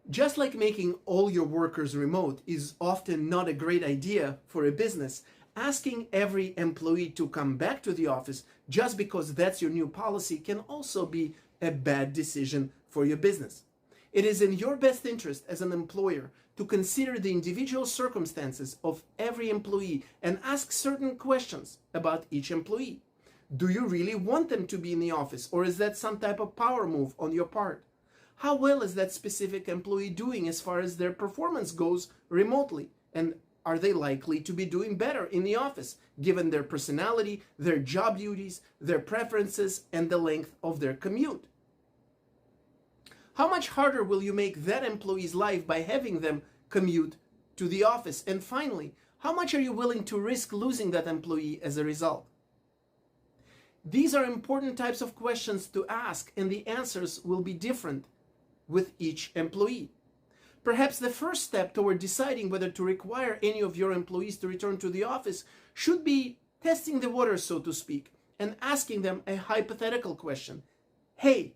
Just like making all your workers remote is often not a great idea for a business, asking every employee to come back to the office just because that's your new policy can also be a bad decision for your business. It is in your best interest as an employer to consider the individual circumstances of every employee and ask certain questions about each employee. Do you really want them to be in the office, or is that some type of power move on your part? How well is that specific employee doing as far as their performance goes remotely? And are they likely to be doing better in the office, given their personality, their job duties, their preferences, and the length of their commute? How much harder will you make that employee's life by having them commute to the office? And finally, how much are you willing to risk losing that employee as a result? These are important types of questions to ask, and the answers will be different with each employee. Perhaps the first step toward deciding whether to require any of your employees to return to the office should be testing the waters, so to speak, and asking them a hypothetical question. Hey,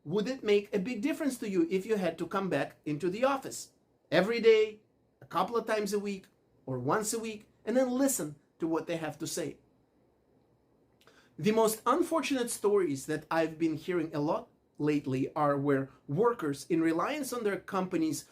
would it make a big difference to you if you had to come back into the office every day, a couple of times a week, or once a week, and then listen to what they have to say? The most unfortunate stories that I've been hearing a lot lately are where workers, in reliance on their company's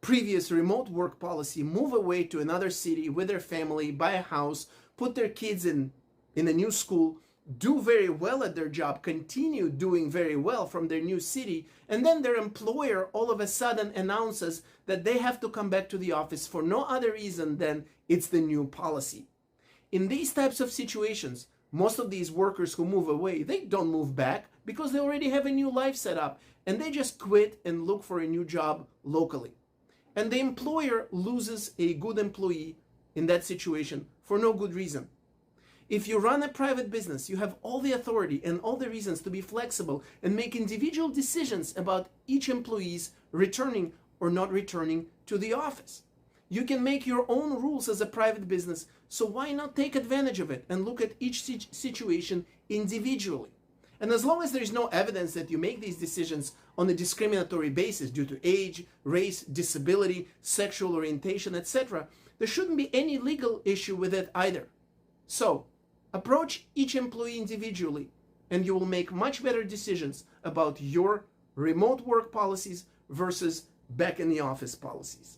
previous remote work policy, move away to another city with their family, buy a house, put their kids in a new school, do very well at their job, continue doing very well from their new city, and then their employer all of a sudden announces that they have to come back to the office for no other reason than it's the new policy. In these types of situations, most of these workers who move away, they don't move back because they already have a new life set up, and they just quit and look for a new job locally. And the employer loses a good employee in that situation for no good reason. If you run a private business, you have all the authority and all the reasons to be flexible and make individual decisions about each employee's returning or not returning to the office. You can make your own rules as a private business, so why not take advantage of it and look at each situation individually? And as long as there is no evidence that you make these decisions on a discriminatory basis due to age, race, disability, sexual orientation, etc., there shouldn't be any legal issue with it either. So, approach each employee individually, and you will make much better decisions about your remote work policies versus back in the office policies.